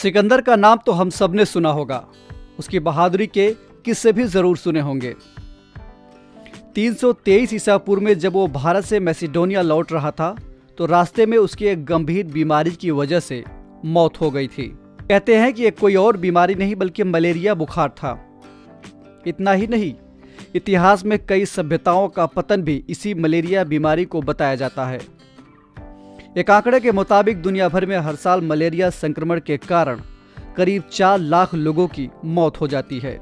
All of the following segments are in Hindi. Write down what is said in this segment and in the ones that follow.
सिकंदर का नाम तो हम सब ने सुना होगा, उसकी बहादुरी के किस्से भी जरूर सुने होंगे। 323 ईसा पूर्व में जब वो भारत से मैसिडोनिया लौट रहा था तो रास्ते में उसकी एक गंभीर बीमारी की वजह से मौत हो गई थी। कहते हैं कि ये कोई और बीमारी नहीं बल्कि मलेरिया बुखार था। इतना ही नहीं, इतिहास में कई सभ्यताओं का पतन भी इसी मलेरिया बीमारी को बताया जाता है। एक आंकड़े के मुताबिक दुनिया भर में हर साल मलेरिया संक्रमण के कारण करीब 4 लाख लोगों की मौत हो जाती है।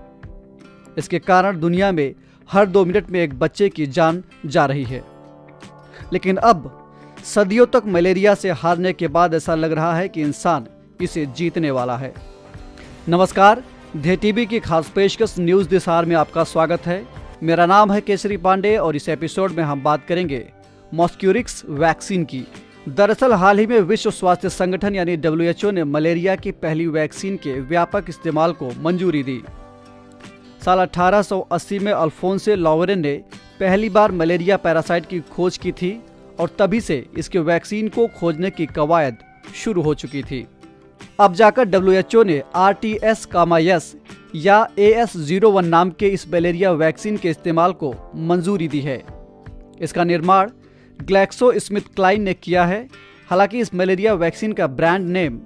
इसके कारण दुनिया में हर 2 मिनट में एक बच्चे की जान जा रही है। लेकिन अब सदियों तक मलेरिया से हारने के बाद ऐसा लग रहा है कि इंसान इसे जीतने वाला है। नमस्कार, ध्ये टीवी की खास पेशकश न्यूज़ दिस आवर में आपका स्वागत है। मेरा नाम है केसरी पांडे और इस एपिसोड में हम बात करेंगे मॉस्क्यूरिक्स वैक्सीन की। दरअसल हाल ही में विश्व स्वास्थ्य संगठन यानी WHO ने मलेरिया की पहली वैक्सीन के व्यापक इस्तेमाल को मंजूरी दी। साल 1880 में अल्फोंसे लॉवरेन ने पहली बार मलेरिया पैरासाइट की खोज की थी और तभी से इसके वैक्सीन को खोजने की कवायद शुरू हो चुकी थी। अब जाकर WHO ने RTS-S या AS01 नाम के इस मलेरिया वैक्सीन के इस्तेमाल को मंजूरी दी है। इसका निर्माण ग्लैक्सोस्मिथक्लाइन ने किया है। हालांकि इस मलेरिया वैक्सीन का ब्रांड नेम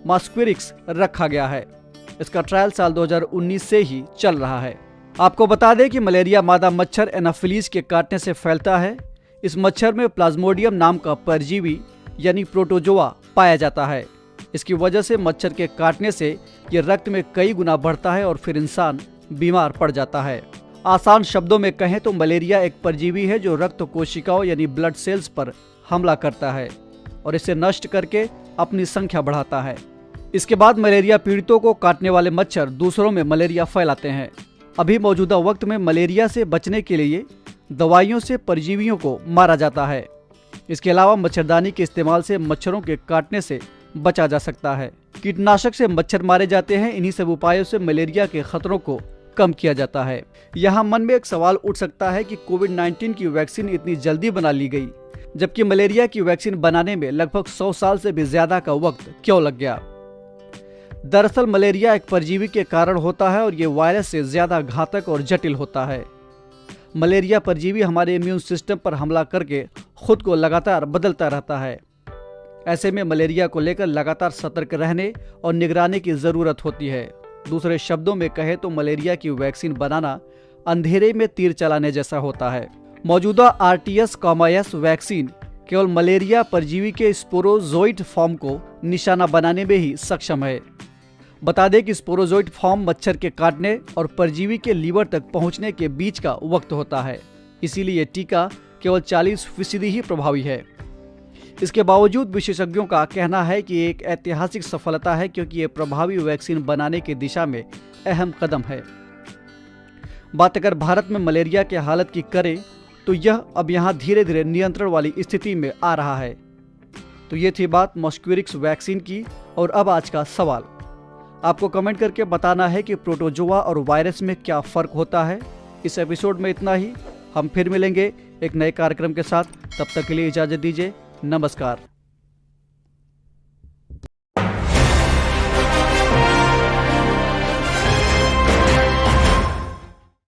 मॉस्क्यूरिक्स रखा गया है। इसका ट्रायल साल 2019 से ही चल रहा है। आपको बता दें कि मलेरिया मादा मच्छर एनाफिलीज के काटने से फैलता है। इस मच्छर में प्लाज्मोडियम नाम का परजीवी यानी प्रोटोजोआ पाया जाता है। इसकी वजह से मच्छर के काटने से ये रक्त में कई गुना बढ़ता है और फिर इंसान बीमार पड़ जाता है। आसान शब्दों में कहें तो मलेरिया एक परजीवी है जो रक्त कोशिकाओं यानी ब्लड सेल्स पर हमला करता है और इसे नष्ट करके अपनी संख्या बढ़ाता है। इसके बाद मलेरिया पीड़ितों को काटने वाले मच्छर दूसरों में मलेरिया फैलाते हैं। अभी मौजूदा वक्त में मलेरिया से बचने के लिए दवाइयों से परजीवियों को मारा जाता है। इसके अलावा मच्छरदानी के इस्तेमाल से मच्छरों के काटने से बचा जा सकता है। कीटनाशक से मच्छर मारे जाते हैं। इन्हीं सब उपायों से मलेरिया के खतरों को कम किया जाता है। यहाँ मन में एक सवाल उठ सकता है कि कोविड-19 की वैक्सीन इतनी जल्दी बना ली गई, जबकि मलेरिया की वैक्सीन बनाने में लगभग 100 साल से भी ज्यादा का वक्त क्यों लग गया। दरअसल मलेरिया एक परजीवी के कारण होता है और ये वायरस से ज्यादा घातक और जटिल होता है। मलेरिया परजीवी हमारे इम्यून सिस्टम पर हमला करके खुद को लगातार बदलता रहता है। ऐसे में मलेरिया को लेकर लगातार सतर्क रहने और निगरानी की जरूरत होती है। दूसरे शब्दों में कहे तो मलेरिया की वैक्सीन बनाना अंधेरे में तीर चलाने जैसा होता है। मौजूदा RTS-S वैक्सीन केवल मलेरिया परजीवी के स्पोरोजोइट फॉर्म को निशाना बनाने में ही सक्षम है। बता दें कि स्पोरोजोइट फॉर्म मच्छर के काटने और परजीवी के लीवर तक पहुंचने के बीच का वक्त होता है। इसीलिए ये टीका केवल 40% ही प्रभावी है। इसके बावजूद विशेषज्ञों का कहना है कि एक ऐतिहासिक सफलता है, क्योंकि ये प्रभावी वैक्सीन बनाने की दिशा में अहम कदम है। बात अगर भारत में मलेरिया की हालत की करें तो यह अब यहाँ धीरे धीरे नियंत्रण वाली स्थिति में आ रहा है। तो ये थी बात मॉस्क्यूरिक्स वैक्सीन की। और अब आज का सवाल, आपको कमेंट करके बताना है कि प्रोटोजोआ और वायरस में क्या फर्क होता है। इस एपिसोड में इतना ही। हम फिर मिलेंगे एक नए कार्यक्रम के साथ। तब तक के लिए इजाजत दीजिए। नमस्कार।